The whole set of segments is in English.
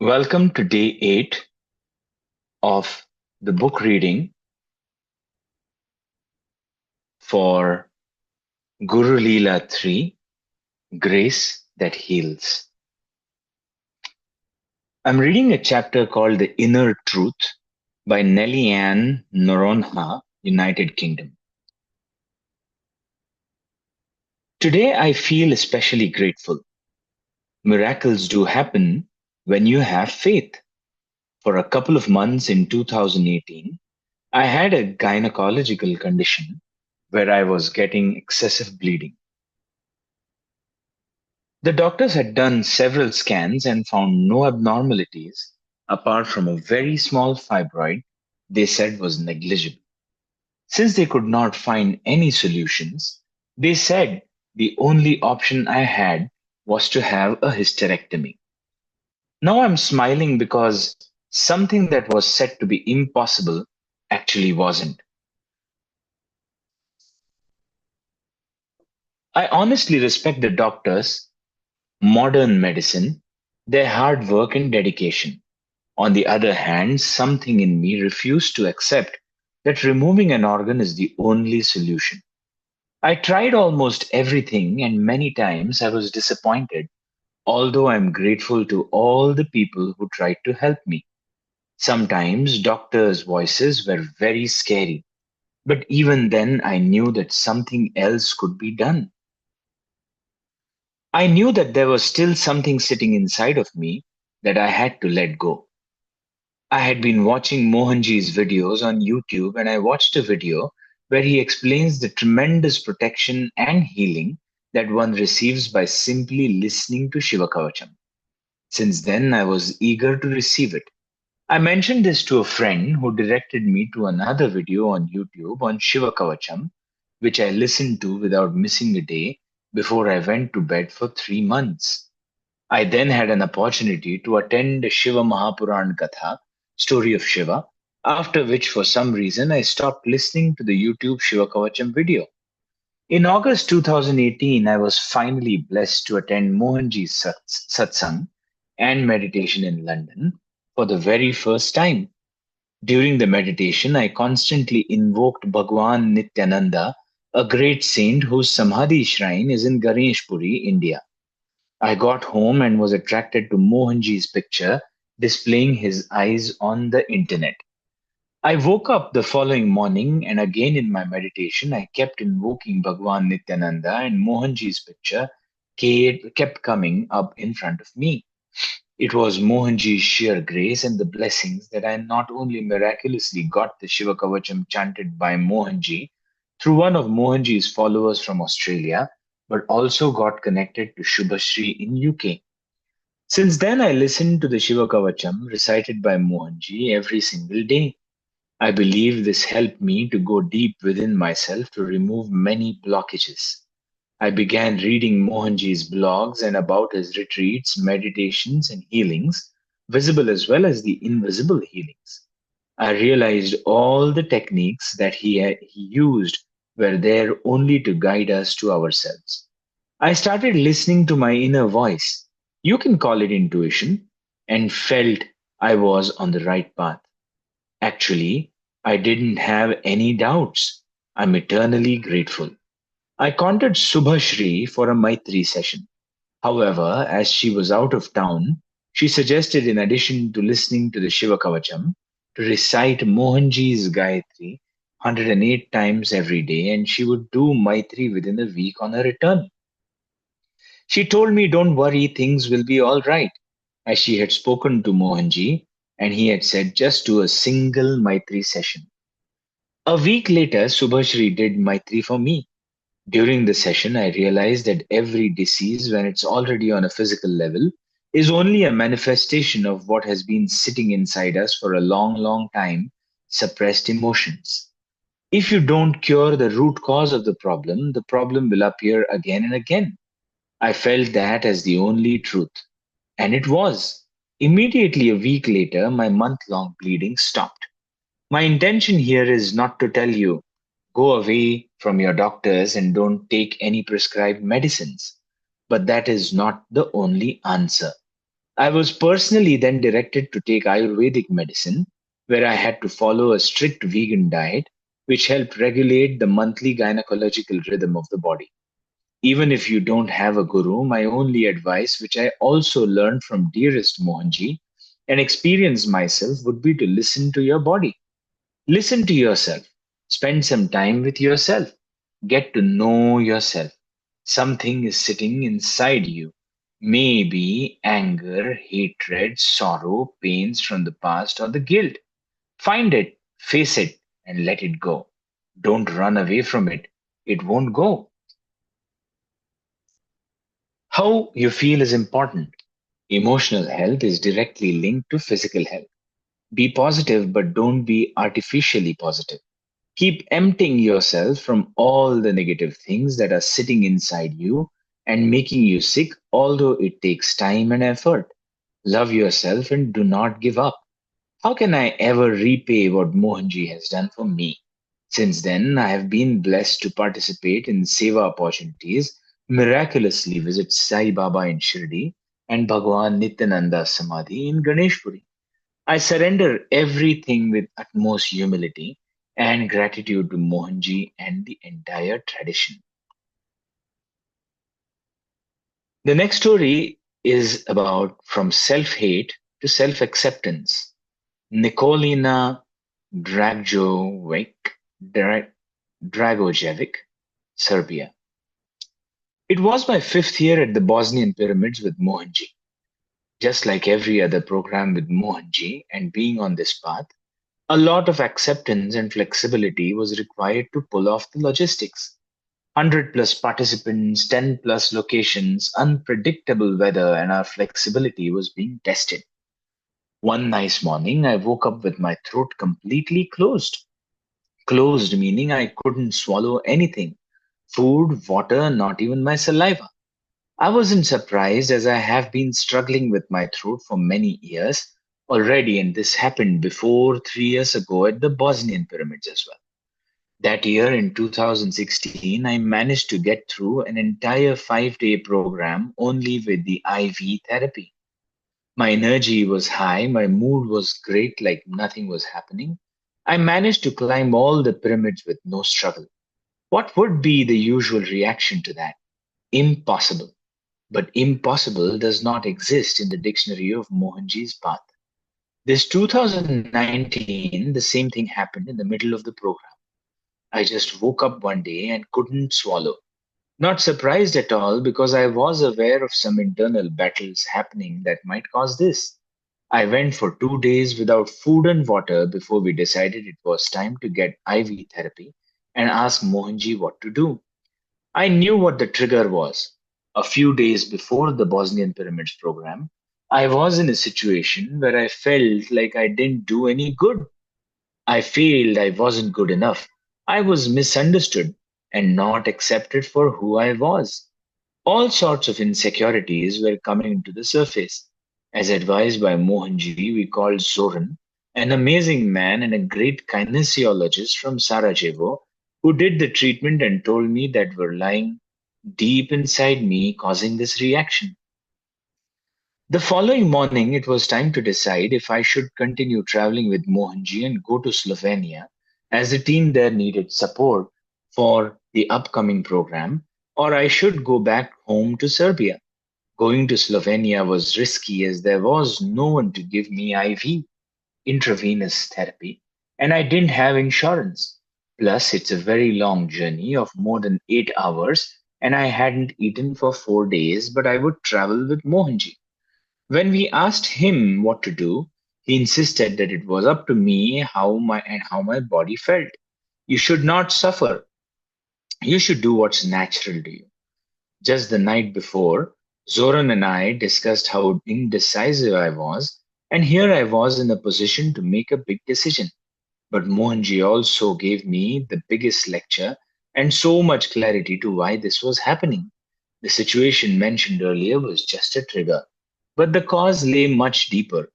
Welcome to day 8 of the book reading for Guru Leela 3 Grace That Heals. I'm reading a chapter called The Inner Truth by Nellie Ann Noronha, United Kingdom. Today I feel especially grateful. Miracles do happen when you have faith. For a couple of months in 2018, I had a gynecological condition where I was getting excessive bleeding. The doctors had done several scans and found no abnormalities apart from a very small fibroid they said was negligible. Since they could not find any solutions, they said the only option I had was to have a hysterectomy. Now I'm smiling because something that was said to be impossible actually wasn't. I honestly respect the doctors, modern medicine, their hard work and dedication. On the other hand, something in me refused to accept that removing an organ is the only solution. I tried almost everything, and many times I was disappointed, although I'm grateful to all the people who tried to help me. Sometimes doctors' voices were very scary, but even then I knew that something else could be done. I knew that there was still something sitting inside of me that I had to let go. I had been watching Mohanji's videos on YouTube, and I watched a video where he explains the tremendous protection and healing that one receives by simply listening to Shiva Kavacham. Since then, I was eager to receive it. I mentioned this to a friend who directed me to another video on YouTube on Shiva Kavacham, which I listened to without missing a day before I went to bed for 3 months. I then had an opportunity to attend the Shiva Mahapuran Katha, Story of Shiva, after which for some reason I stopped listening to the YouTube Shiva Kavacham video. In August 2018, I was finally blessed to attend Mohanji's satsang and meditation in London for the very first time. During the meditation, I constantly invoked Bhagwan Nityananda, a great saint whose Samadhi shrine is in Ganeshpuri, India. I got home and was attracted to Mohanji's picture displaying his eyes on the internet. I woke up the following morning and again in my meditation I kept invoking Bhagwan Nityananda and Mohanji's picture kept coming up in front of me. It was Mohanji's sheer grace and the blessings that I not only miraculously got the Shiva Kavacham chanted by Mohanji through one of Mohanji's followers from Australia, but also got connected to Shubhashri in UK. Since then, I listen to the Shiva Kavacham recited by Mohanji every single day. I believe this helped me to go deep within myself to remove many blockages. I began reading Mohanji's blogs and about his retreats, meditations, and healings, visible as well as the invisible healings. I realized all the techniques that he used were there only to guide us to ourselves. I started listening to my inner voice. You can call it intuition, and felt I was on the right path. Actually, I didn't have any doubts. I'm eternally grateful. I contacted Subhashri for a Maitri session. However, as she was out of town, she suggested, in addition to listening to the Shiva Kavacham, to recite Mohanji's Gayatri 108 times every day, and she would do Maitri within a week on her return. She told me, don't worry, things will be all right, as she had spoken to Mohanji, and he had said just do a single Maitri session. A week later, Subhashri did Maitri for me. During the session, I realized that every disease, when it's already on a physical level, is only a manifestation of what has been sitting inside us for a long, long time, suppressed emotions. If you don't cure the root cause of the problem will appear again and again. I felt that as the only truth. And it was. Immediately a week later, my month long bleeding stopped. My intention here is not to tell you, go away from your doctors and don't take any prescribed medicines. But that is not the only answer. I was personally then directed to take Ayurvedic medicine, where I had to follow a strict vegan diet, which helped regulate the monthly gynecological rhythm of the body. Even if you don't have a guru, my only advice, which I also learned from dearest Mohanji and experienced myself, would be to listen to your body. Listen to yourself. Spend some time with yourself. Get to know yourself. Something is sitting inside you. Maybe anger, hatred, sorrow, pains from the past, or the guilt. Find it, face it, and let it go. Don't run away from it. It won't go. How you feel is important. Emotional health is directly linked to physical health. Be positive, but don't be artificially positive. Keep emptying yourself from all the negative things that are sitting inside you and making you sick, although it takes time and effort. Love yourself and do not give up. How can I ever repay what Mohanji has done for me? Since then, I have been blessed to participate in seva opportunities, miraculously visit Sai Baba in Shirdi and Bhagwan Nityananda Samadhi in Ganeshpuri. I surrender everything with utmost humility and gratitude to Mohanji and the entire tradition. The next story is about from self hate to self acceptance. Nikolina Dragjovic, Dra- Dragojevic, Serbia. It was my fifth year at the Bosnian pyramids with Mohanji. Just like every other program with Mohanji and being on this path, a lot of acceptance and flexibility was required to pull off the logistics. 100 plus participants, 10 plus locations, unpredictable weather, and our flexibility was being tested. One nice morning, I woke up with my throat completely closed. Closed meaning I couldn't swallow anything food, water, not even my saliva. I wasn't surprised as I have been struggling with my throat for many years already, and this happened before 3 years ago at the Bosnian pyramids as well. That year in 2016, I managed to get through an entire 5 day program only with the IV therapy. My energy was high, my mood was great, like nothing was happening. I managed to climb all the pyramids with no struggle. What would be the usual reaction to that? Impossible. But impossible does not exist in the dictionary of Mohanji's path. This 2019, the same thing happened in the middle of the program. I just woke up one day and couldn't swallow. Not surprised at all because I was aware of some internal battles happening that might cause this. I went for 2 days without food and water before we decided it was time to get IV therapy and asked Mohanji what to do. I knew what the trigger was. A few days before the Bosnian Pyramids program, I was in a situation where I felt like I didn't do any good. I failed, I wasn't good enough. I was misunderstood and not accepted for who I was. All sorts of insecurities were coming to the surface. As advised by Mohanji, we called Zoran, an amazing man and a great kinesiologist from Sarajevo, who did the treatment and told me that were lying deep inside me causing this reaction. The following morning, it was time to decide if I should continue traveling with Mohanji and go to Slovenia, as the team there needed support for the upcoming program, or I should go back home to Serbia. Going to Slovenia was risky as there was no one to give me IV, intravenous therapy, and I didn't have insurance. Plus, it's a very long journey of more than 8 hours, and I hadn't eaten for 4 days, but I would travel with Mohanji. When we asked him what to do, he insisted that it was up to me how my body felt. You should not suffer. You should do what's natural to you. Just the night before, Zoran and I discussed how indecisive I was, and here I was in a position to make a big decision. But Mohanji also gave me the biggest lecture and so much clarity to why this was happening. The situation mentioned earlier was just a trigger, but the cause lay much deeper.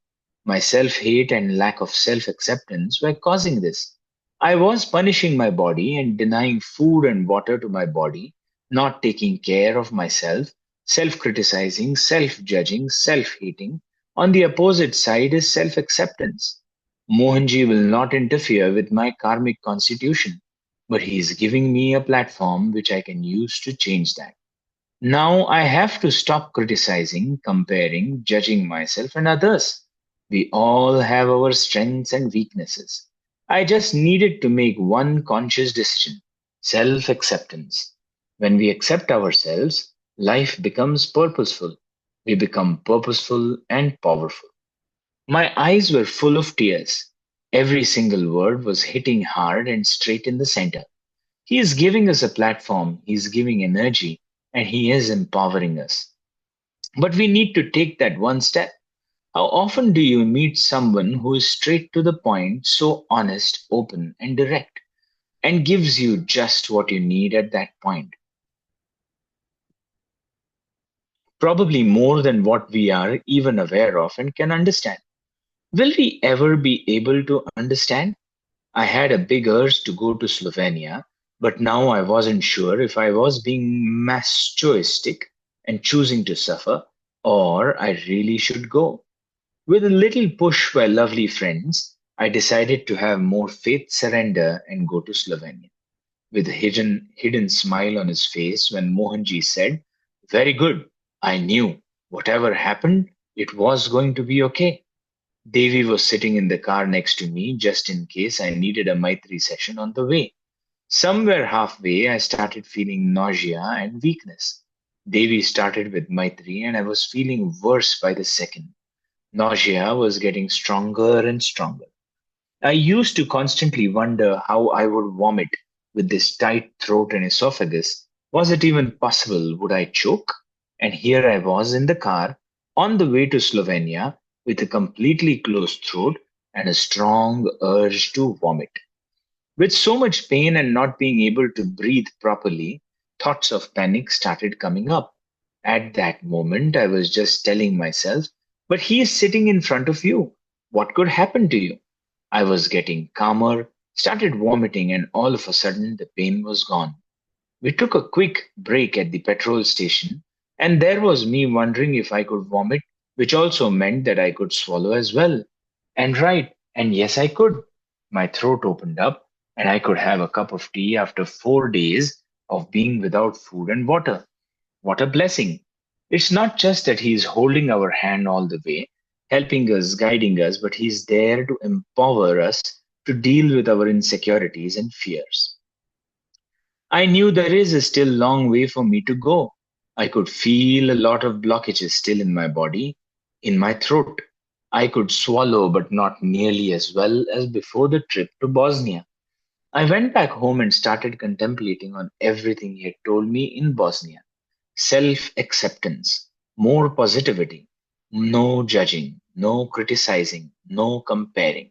My self hate and lack of self acceptance were causing this. I was punishing my body and denying food and water to my body, not taking care of myself, self criticizing, self judging, self hating. On the opposite side is self acceptance. Mohanji will not interfere with my karmic constitution, but he is giving me a platform which I can use to change that. Now I have to stop criticizing, comparing, judging myself and others. We all have our strengths and weaknesses. I just needed to make one conscious decision: self acceptance. When we accept ourselves, life becomes purposeful. We become purposeful and powerful. My eyes were full of tears. Every single word was hitting hard and straight in the center. He is giving us a platform, he is giving energy, and he is empowering us. But we need to take that one step. How often do you meet someone who is straight to the point, so honest, open, and direct, and gives you just what you need at that point? Probably more than what we are even aware of and can understand. Will we ever be able to understand? I had a big urge to go to Slovenia, but now I wasn't sure if I was being masochistic and choosing to suffer, or I really should go. With a little push by lovely friends, I decided to have more faith, surrender, and go to Slovenia. With a hidden smile on his face when Mohanji said, "Very good, I knew. Whatever happened, it was going to be okay." Devi was sitting in the car next to me just in case I needed a Maitri session on the way. Somewhere halfway, I started feeling nausea and weakness. Devi started with Maitri, and I was feeling worse by the second. Nausea was getting stronger and stronger. I used to constantly wonder how I would vomit with this tight throat and esophagus. Was it even possible? Would I choke? And here I was in the car on the way to Slovenia with a completely closed throat and a strong urge to vomit. With so much pain and not being able to breathe properly, thoughts of panic started coming up. At that moment, I was just telling myself, "But he is sitting in front of you. What could happen to you?" I was getting calmer, started vomiting, and all of a sudden the pain was gone. We took a quick break at the petrol station, and there was me wondering if I could vomit, which also meant that I could swallow as well. And yes, I could. My throat opened up, and I could have a cup of tea after 4 days of being without food and water. What a blessing! It's not just that He's holding our hand all the way, helping us, guiding us, but He's there to empower us to deal with our insecurities and fears. I knew there is a still long way for me to go. I could feel a lot of blockages still in my body, in my throat. I could swallow, but not nearly as well as before the trip to Bosnia. I went back home and started contemplating on everything he had told me in Bosnia: self acceptance, more positivity, no judging, no criticizing, no comparing.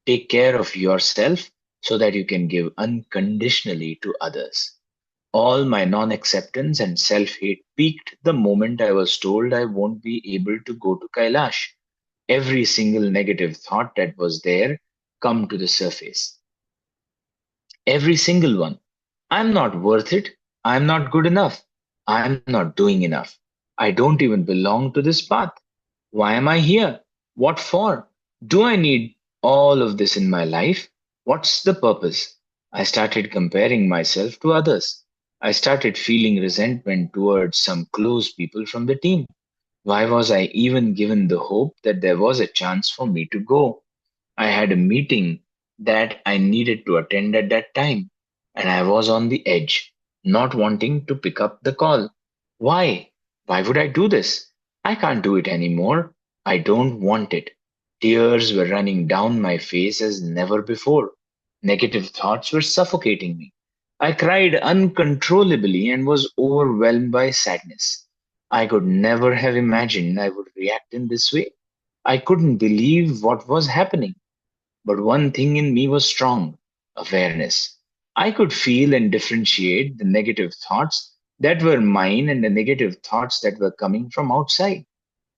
Take care of yourself so that you can give unconditionally to others. All my non acceptance and self hate peaked the moment I was told I won't be able to go to Kailash. Every single negative thought that was there come to the surface. Every single one. I'm not worth it. I'm not good enough. I'm not doing enough. I don't even belong to this path. Why am I here? What for? Do I need all of this in my life? What's the purpose? I started comparing myself to others. I started feeling resentment towards some close people from the team. Why was I even given the hope that there was a chance for me to go? I had a meeting that I needed to attend at that time, and I was on the edge, not wanting to pick up the call. Why? Why would I do this? I can't do it anymore. I don't want it. Tears were running down my face as never before. Negative thoughts were suffocating me. I cried uncontrollably and was overwhelmed by sadness. I could never have imagined I would react in this way. I couldn't believe what was happening. But one thing in me was strong: awareness. I could feel and differentiate the negative thoughts that were mine and the negative thoughts that were coming from outside.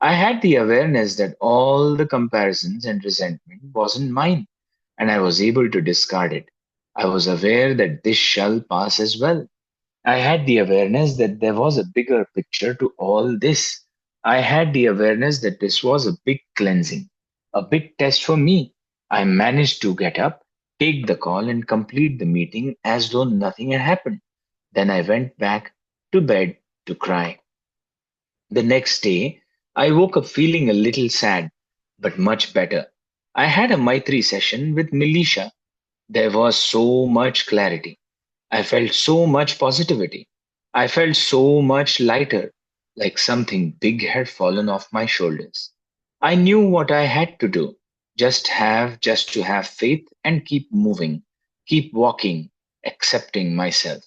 I had the awareness that all the comparisons and resentment wasn't mine, and I was able to discard it. I was aware that this shall pass as well. I had the awareness that there was a bigger picture to all this. I had the awareness that this was a big cleansing, a big test for me. I managed to get up, take the call, and complete the meeting as though nothing had happened. Then I went back to bed to cry. The next day, I woke up feeling a little sad, but much better. I had a Maitri session with Militia. There was so much clarity. I felt so much positivity. I felt so much lighter, like something big had fallen off my shoulders. I knew what I had to do. Just to have faith and keep moving, keep walking, accepting myself.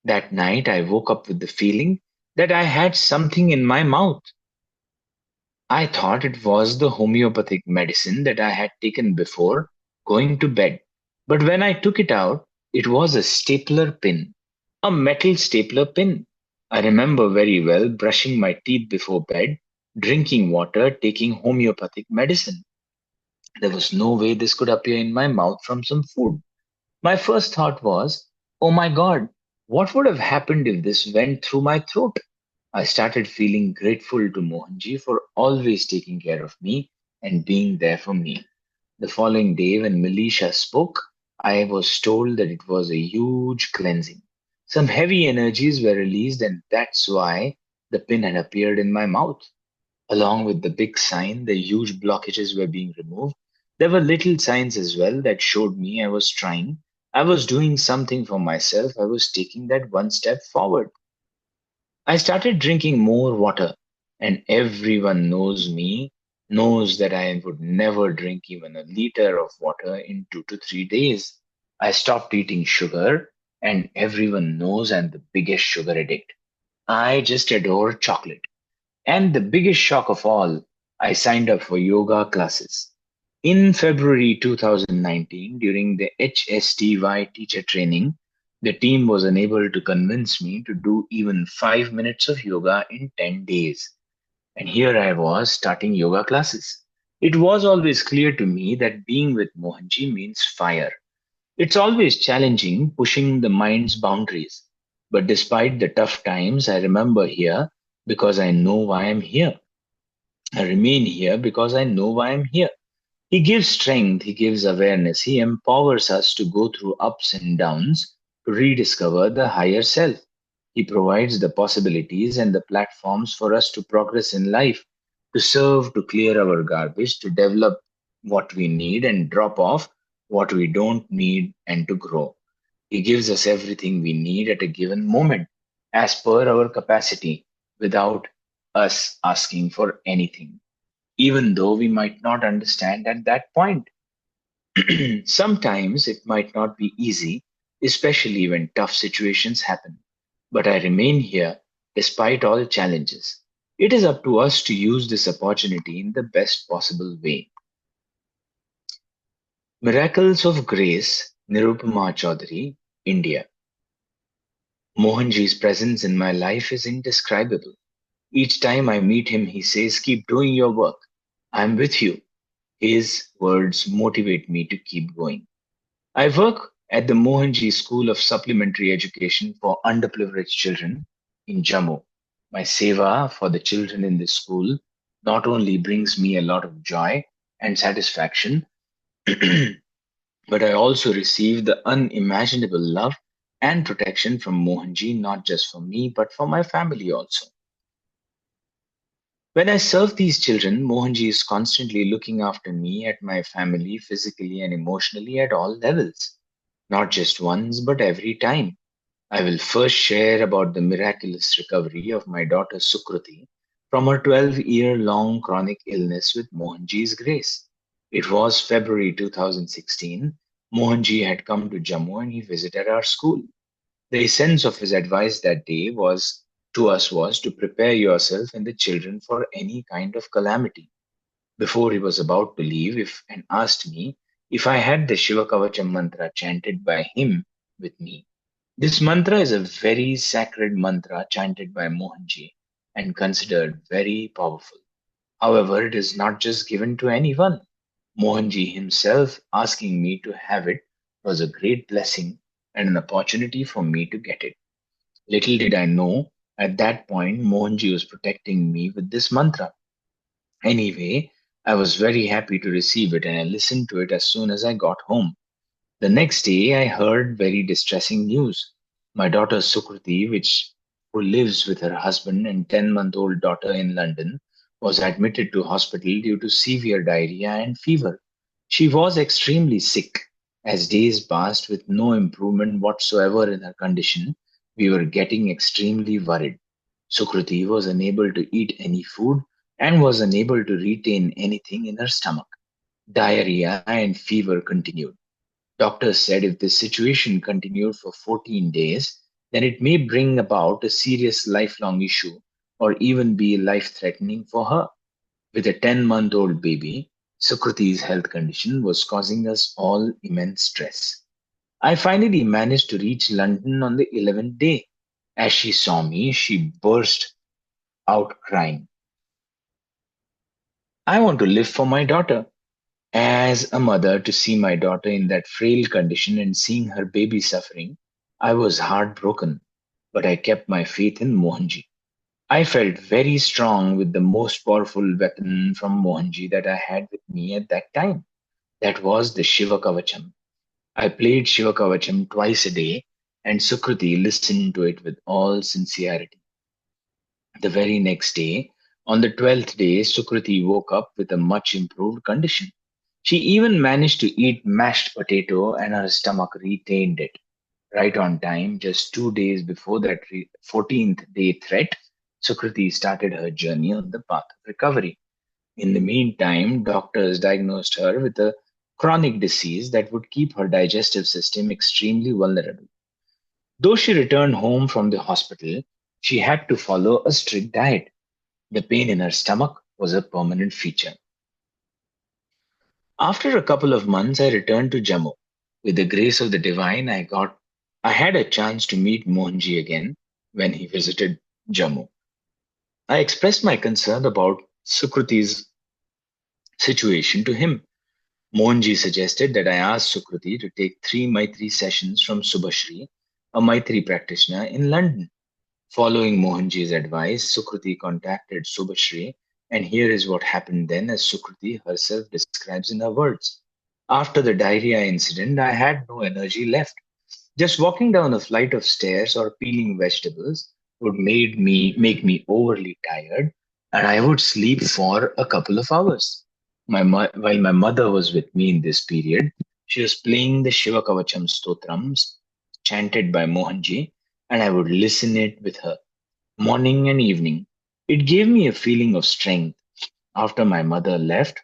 That night I woke up with the feeling that I had something in my mouth. I thought it was the homeopathic medicine that I had taken before going to bed. But when I took it out, it was a stapler pin, a metal stapler pin. I remember very well brushing my teeth before bed, drinking water, taking homeopathic medicine. There was no way this could appear in my mouth from some food. My first thought was, oh my God, what would have happened if this went through my throat? I started feeling grateful to Mohanji for always taking care of me and being there for me. The following day, when Militia spoke, I was told that it was a huge cleansing. Some heavy energies were released, and that's why the pin had appeared in my mouth. Along with the big sign, the huge blockages were being removed. There were little signs as well that showed me I was trying. I was doing something for myself. I was taking that one step forward. I started drinking more water, and everyone knows me, knows that I would never drink even a liter of water in 2 to 3 days. I stopped eating sugar, and everyone knows I'm the biggest sugar addict. I just adore chocolate. And the biggest shock of all, I signed up for yoga classes. In February 2019, during the HSTY teacher training, the team was unable to convince me to do even 5 minutes of yoga in 10 days. And here I was starting yoga classes. It was always clear to me that being with Mohanji means fire. It's always challenging, pushing the mind's boundaries. But despite the tough times, I remember here because I know why I'm here. I remain here because I know why I'm here. He gives strength, he gives awareness, he empowers us to go through ups and downs to rediscover the higher self. He provides the possibilities and the platforms for us to progress in life, to serve, to clear our garbage, to develop what we need and drop off what we don't need, and to grow. He gives us everything we need at a given moment, as per our capacity, without us asking for anything, even though we might not understand at that point. Sometimes it might not be easy, especially when tough situations happen. But I remain here despite all challenges. It is up to us to use this opportunity in the best possible way. Miracles of Grace, Nirupama Chaudhary, India. Mohanji's presence in my life is indescribable. Each time I meet him, he says, keep doing your work. I'm with you. His words motivate me to keep going. I work at the Mohanji School of Supplementary Education for Underprivileged Children in Jammu. My seva for the children in this school not only brings me a lot of joy and satisfaction, but I also receive the unimaginable love and protection from Mohanji, not just for me, but for my family also. When I serve these children, Mohanji is constantly looking after me and my family physically and emotionally at all levels, not just once, but every time. I will first share about the miraculous recovery of my daughter Sukruti from her 12-year-long chronic illness with Mohanji's grace. It was February 2016. Mohanji had come to Jammu and he visited our school. The essence of his advice that day was to us was to prepare yourself and the children for any kind of calamity. Before he was about to leave, if and asked me if I had the Shiva Kavacham mantra chanted by him with me. This mantra is a very sacred mantra chanted by Mohanji and considered very powerful. However, it is not just given to anyone. Mohanji himself asking me to have it was a great blessing and an opportunity for me to get it. Little did I know At that point, Mohanji was protecting me with this mantra. Anyway, I was very happy to receive it and I listened to it as soon as I got home. The next day, I heard very distressing news. My daughter Sukriti, who lives with her husband and 10-month-old daughter in London, was admitted to hospital due to severe diarrhea and fever. She was extremely sick. As days passed with no improvement whatsoever in her condition, we were getting extremely worried. Sukriti was unable to eat any food and was unable to retain anything in her stomach. Diarrhea and fever continued. Doctors said if this situation continued for 14 days, then it may bring about a serious lifelong issue or even be life threatening for her. With a 10-month-old baby, Sukriti's health condition was causing us all immense stress. I finally managed to reach London on the 11th day. As she saw me, she burst out crying. I want to live for my daughter. As a mother, to see my daughter in that frail condition and seeing her baby suffering, I was heartbroken, but I kept my faith in Mohanji. I felt very strong with the most powerful weapon from Mohanji that I had with me at that time. That was the Shiva Kavacham. I played Shiva Kavacham twice a day, and Sukriti listened to it with all sincerity. The very next day, on the 12th day, Sukriti woke up with a much improved condition. She even managed to eat mashed potato and her stomach retained it. Right on time, just 2 days before that 14th day threat, Sukriti started her journey on the path of recovery. In the meantime, doctors diagnosed her with a chronic disease that would keep her digestive system extremely vulnerable. Though she returned home from the hospital, she had to follow a strict diet. The pain in her stomach was a permanent feature. After a couple of months, I returned to Jammu. With the grace of the divine, I had a chance to meet Mohanji again when he visited Jammu. I expressed my concern about Sukriti's situation to him. Mohanji suggested that I ask Sukriti to take 3 Maitri sessions from Subhashri, a Maitri practitioner in London. Following Mohanji's advice, Sukriti contacted Subhashri, and here is what happened then, as Sukriti herself describes in her words. After the diarrhea incident, I had no energy left. Just walking down a flight of stairs or peeling vegetables would make me overly tired, and I would sleep for a couple of hours. While my mother was with me in this period, she was playing the Shiva Kavacham stotrams chanted by Mohanji, and I would listen it with her morning and evening. It gave me a feeling of strength. After my mother left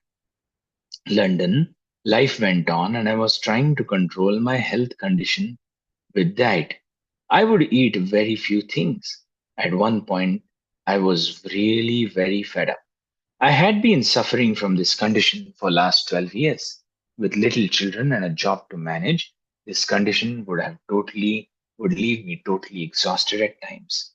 London, life went on, and I was trying to control my health condition with diet. I would eat very few things. At one point, I was really very fed up. I had been suffering from this condition for last 12 years. With little children and a job to manage, this condition would leave me totally exhausted at times.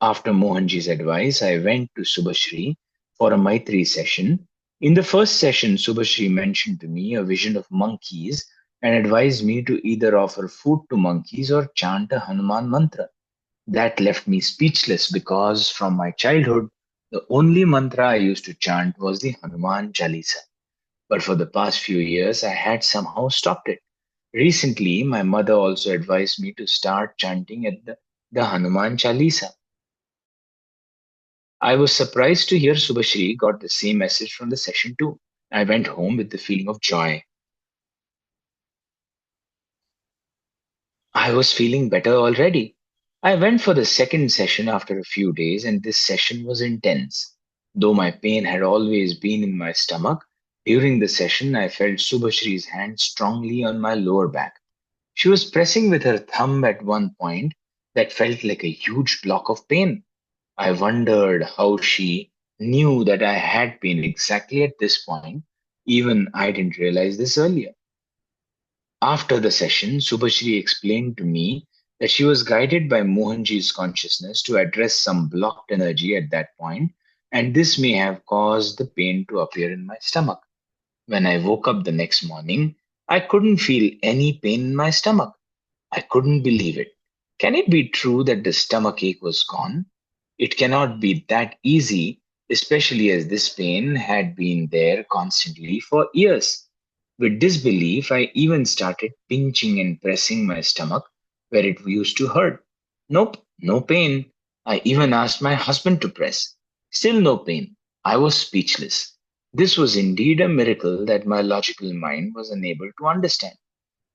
After Mohanji's advice, I went to Subhashri for a Maitri session. In the first session, Subhashri mentioned to me a vision of monkeys and advised me to either offer food to monkeys or chant a Hanuman mantra. That left me speechless because from my childhood, the only mantra I used to chant was the Hanuman Chalisa. But for the past few years, I had somehow stopped it. Recently, my mother also advised me to start chanting the Hanuman Chalisa. I was surprised to hear Subhashri got the same message from the session too. I went home with the feeling of joy. I was feeling better already. I went for the second session after a few days, and this session was intense. Though my pain had always been in my stomach, during the session I felt Subhashri's hand strongly on my lower back. She was pressing with her thumb at one point that felt like a huge block of pain. I wondered how she knew that I had pain exactly at this point. Even I didn't realize this earlier. After the session, Subhashri explained to me that she was guided by Mohanji's consciousness to address some blocked energy at that point, and this may have caused the pain to appear in my stomach. When I woke up the next morning, I couldn't feel any pain in my stomach. I couldn't believe it. Can it be true that the stomach ache was gone? It cannot be that easy, especially as this pain had been there constantly for years. With disbelief, I even started pinching and pressing my stomach where it used to hurt. Nope, no pain. I even asked my husband to press. Still no pain. I was speechless. This was indeed a miracle that my logical mind was unable to understand.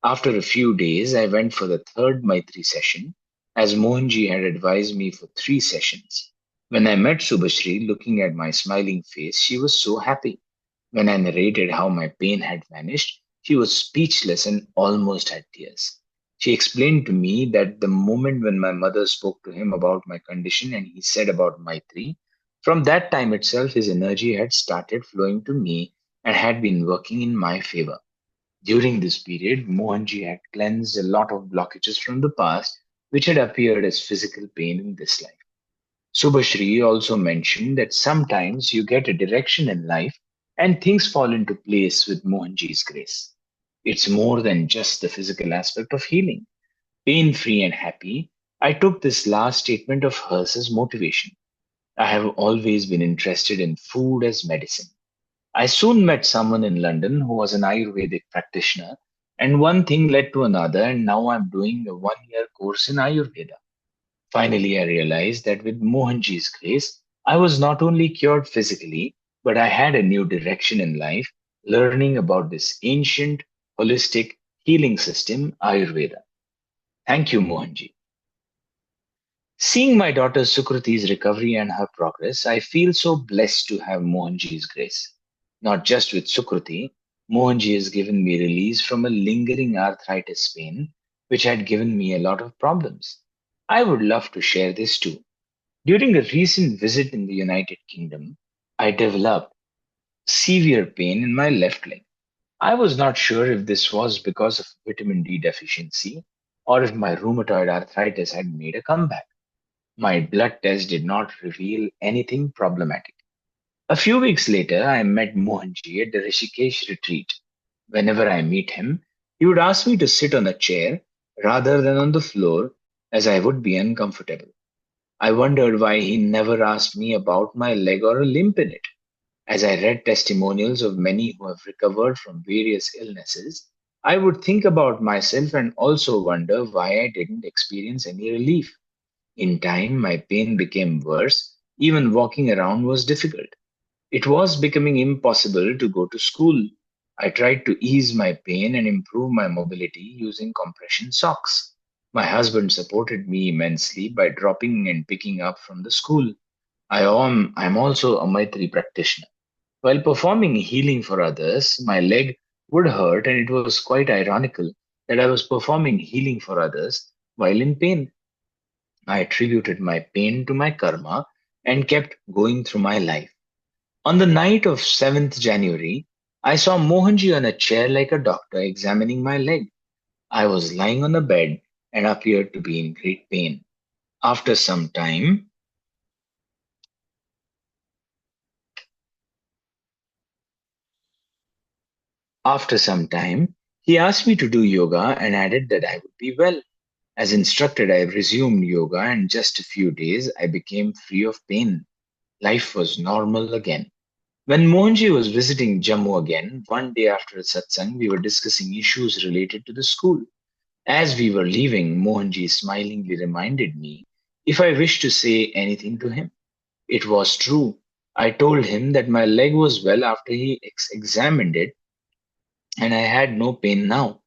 After a few days, I went for the third Maitri session, as Mohanji had advised me for 3 sessions. When I met Subhashri, looking at my smiling face, she was so happy. When I narrated how my pain had vanished, she was speechless and almost had tears. She explained to me that the moment when my mother spoke to him about my condition and he said about Maitri, from that time itself his energy had started flowing to me and had been working in my favor. During this period, Mohanji had cleansed a lot of blockages from the past which had appeared as physical pain in this life. Subhashri also mentioned that sometimes you get a direction in life and things fall into place with Mohanji's grace. It's more than just the physical aspect of healing. Pain free and happy, I took this last statement of hers as motivation. I have always been interested in food as medicine. I soon met someone in London who was an Ayurvedic practitioner, and one thing led to another, and now I'm doing a 1 year course in Ayurveda. Finally, I realized that with Mohanji's grace, I was not only cured physically, but I had a new direction in life, learning about this ancient, holistic healing system, Ayurveda. Thank you, Mohanji. Seeing my daughter Sukriti's recovery and her progress, I feel so blessed to have Mohanji's grace. Not just with Sukriti, Mohanji has given me release from a lingering arthritis pain, which had given me a lot of problems. I would love to share this too. During a recent visit in the United Kingdom, I developed severe pain in my left leg. I was not sure if this was because of vitamin D deficiency or if my rheumatoid arthritis had made a comeback. My blood test did not reveal anything problematic. A few weeks later, I met Mohanji at the Rishikesh retreat. Whenever I meet him, he would ask me to sit on a chair rather than on the floor as I would be uncomfortable. I wondered why he never asked me about my leg or a limp in it. As I read testimonials of many who have recovered from various illnesses, I would think about myself and also wonder why I didn't experience any relief. In time, my pain became worse. Even walking around was difficult. It was becoming impossible to go to school. I tried to ease my pain and improve my mobility using compression socks. My husband supported me immensely by dropping and picking up from the school. I'm also a Maitri practitioner. While performing healing for others, my leg would hurt, and it was quite ironical that I was performing healing for others while in pain. I attributed my pain to my karma and kept going through my life. On the night of 7th January, I saw Mohanji on a chair like a doctor examining my leg. I was lying on a bed and appeared to be in great pain. After some time, after some time, he asked me to do yoga and added that I would be well. As instructed, I resumed yoga, and just a few days I became free of pain. Life was normal again. When Mohanji was visiting Jammu again, one day after a satsang, we were discussing issues related to the school. As we were leaving, Mohanji smilingly reminded me if I wished to say anything to him. It was true. I told him that my leg was well after he examined it and I had no pain now.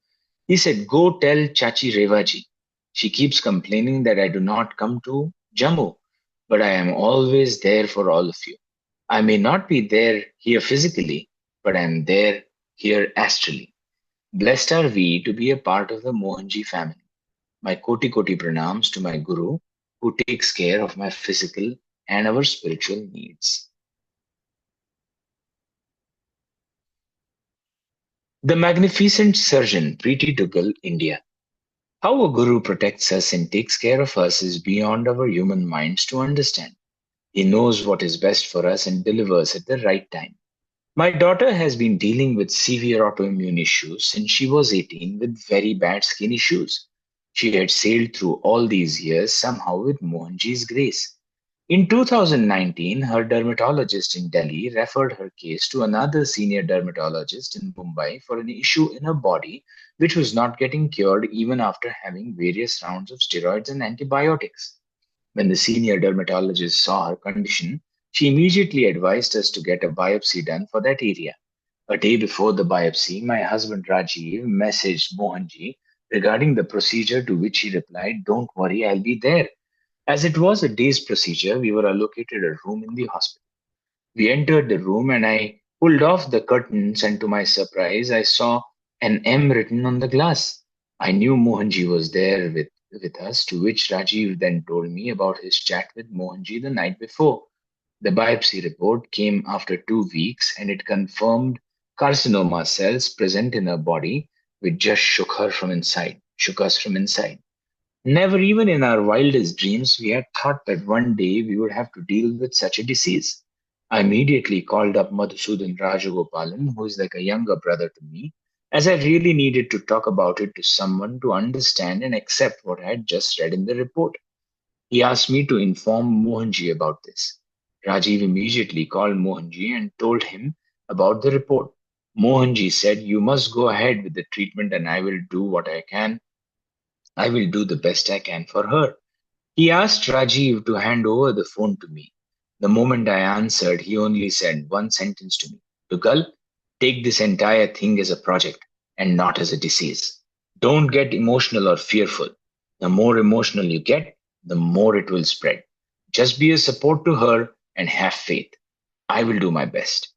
He said, go tell Chachi Revaji. She keeps complaining that I do not come to Jammu, but I am always there for all of you. I may not be there here physically, but I am there here astrally. Blessed are we to be a part of the Mohanji family. My koti koti pranams to my Guru, who takes care of my physical and our spiritual needs. The magnificent surgeon, Preeti Duggal, India. How a guru protects us and takes care of us is beyond our human minds to understand. He knows what is best for us and delivers at the right time. My daughter has been dealing with severe autoimmune issues since she was 18 with very bad skin issues. She had sailed through all these years somehow with Mohanji's grace. In 2019, her dermatologist in Delhi referred her case to another senior dermatologist in Mumbai for an issue in her body which was not getting cured even after having various rounds of steroids and antibiotics. When the senior dermatologist saw her condition, she immediately advised us to get a biopsy done for that area. A day before the biopsy, my husband Rajiv messaged Mohanji regarding the procedure, to which he replied, "Don't worry, I'll be there." As it was a day's procedure, we were allocated a room in the hospital. We entered the room and I pulled off the curtains, and to my surprise, I saw an M written on the glass. I knew Mohanji was there with us, to which Rajiv then told me about his chat with Mohanji the night before. The biopsy report came after 2 weeks and it confirmed carcinoma cells present in her body, which just shook us from inside. Never even in our wildest dreams we had thought that one day we would have to deal with such a disease. I immediately called up Madhusudan Rajagopalan, who is like a younger brother to me, as I really needed to talk about it to someone to understand and accept what I had just read in the report. He asked me to inform Mohanji about this. Rajiv immediately called Mohanji and told him about the report. Mohanji said, "You must go ahead with the treatment and I will do what I can. I will do the best I can for her." He asked Rajiv to hand over the phone to me. The moment I answered, he only said one sentence to me: "Dugal, take this entire thing as a project and not as a disease. Don't get emotional or fearful. The more emotional you get, the more it will spread. Just be a support to her and have faith. I will do my best."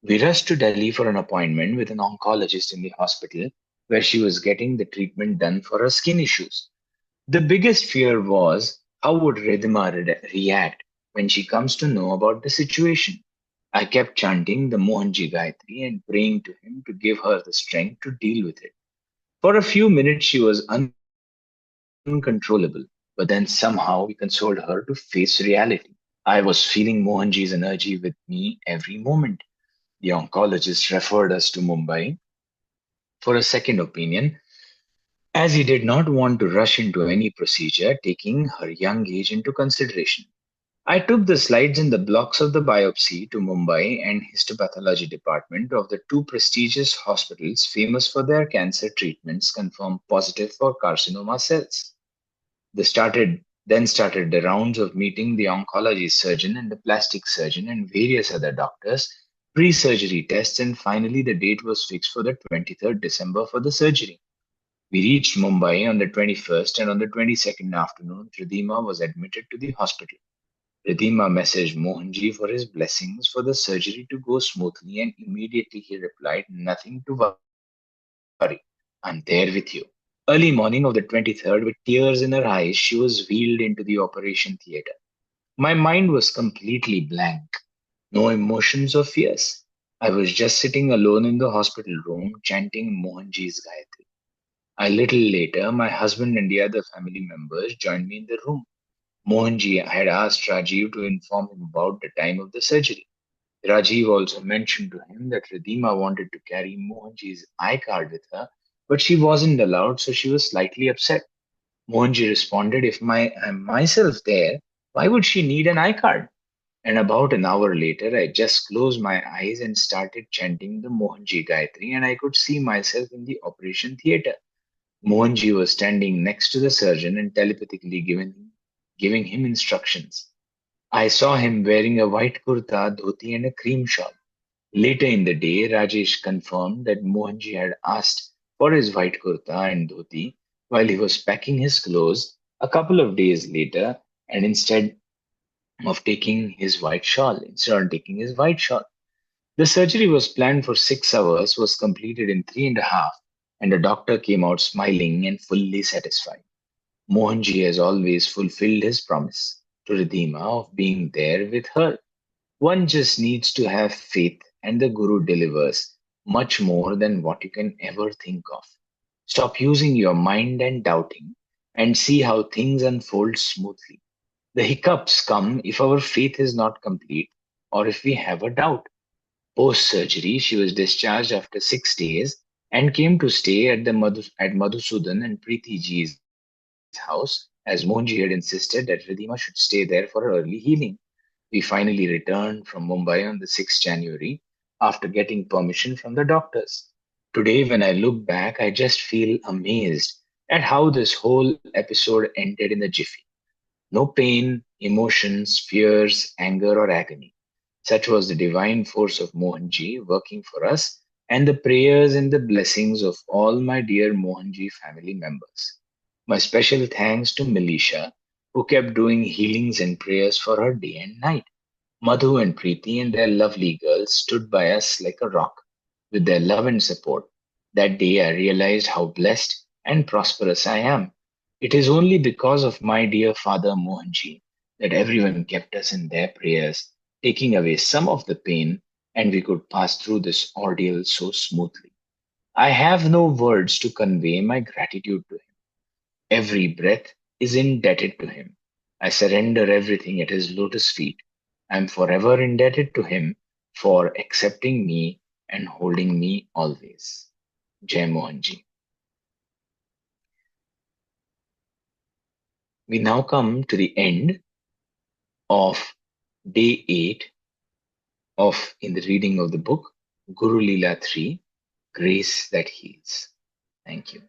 We rushed to Delhi for an appointment with an oncologist in the hospital where she was getting the treatment done for her skin issues. The biggest fear was how would Ridhima react when she comes to know about the situation. I kept chanting the Mohanji Gayatri and praying to him to give her the strength to deal with it. For a few minutes, she was uncontrollable, but then somehow we consoled her to face reality. I was feeling Mohanji's energy with me every moment. The oncologist referred us to Mumbai for a second opinion, as he did not want to rush into any procedure, taking her young age into consideration. I took the slides and the blocks of the biopsy to Mumbai and histopathology department of the two prestigious hospitals famous for their cancer treatments confirmed positive for carcinoma cells. Then started the rounds of meeting the oncology surgeon and the plastic surgeon and various other doctors, pre-surgery tests, and finally the date was fixed for the 23rd December for the surgery. We reached Mumbai on the 21st, and on the 22nd afternoon, Ridhima was admitted to the hospital. Ridhima messaged Mohanji for his blessings for the surgery to go smoothly, and immediately he replied, "Nothing to worry. I'm there with you." Early morning of the 23rd, with tears in her eyes, she was wheeled into the operation theatre. My mind was completely blank. No emotions or fears. I was just sitting alone in the hospital room chanting Mohanji's Gayatri. A little later, my husband and the other family members joined me in the room. Mohanji had asked Rajiv to inform him about the time of the surgery. Rajiv also mentioned to him that Ridhima wanted to carry Mohanji's iCard with her, but she wasn't allowed, so she was slightly upset. Mohanji responded, "If I'm myself there, why would she need an iCard?" And about an hour later, I just closed my eyes and started chanting the Mohanji Gayatri, and I could see myself in the operation theatre. Mohanji was standing next to the surgeon and telepathically giving him instructions. I saw him wearing a white kurta, dhoti, and a cream shawl. Later in the day, Rajesh confirmed that Mohanji had asked for his white kurta and dhoti while he was packing his clothes a couple of days later, and instead of taking his white shawl. The surgery was planned for 6 hours, was completed in three and a half, and the doctor came out smiling and fully satisfied. Mohanji has always fulfilled his promise to Ridhima of being there with her. One just needs to have faith, and the Guru delivers much more than what you can ever think of. Stop using your mind and doubting, and see how things unfold smoothly. The hiccups come if our faith is not complete or if we have a doubt. Post surgery, she was discharged after 6 days and came to stay at Madhusudan and Preeti ji's house, as Mohanji had insisted that Ridhima should stay there for her early healing. We finally returned from Mumbai on the 6th January after getting permission from the doctors. Today, when I look back, I just feel amazed at how this whole episode ended in a jiffy. No pain, emotions, fears, anger, or agony. Such was the divine force of Mohanji working for us, and the prayers and the blessings of all my dear Mohanji family members. My special thanks to Melisha, who kept doing healings and prayers for her day and night. Madhu and Preeti and their lovely girls stood by us like a rock with their love and support. That day I realized how blessed and prosperous I am. It is only because of my dear father Mohanji that everyone kept us in their prayers, taking away some of the pain, and we could pass through this ordeal so smoothly. I have no words to convey my gratitude to him. Every breath is indebted to him. I surrender everything at his lotus feet. I am forever indebted to him for accepting me and holding me always. Jai Mohanji. We now come to the end of day 8 of in the reading of the book Guru Leela 3, Grace That Heals. Thank you.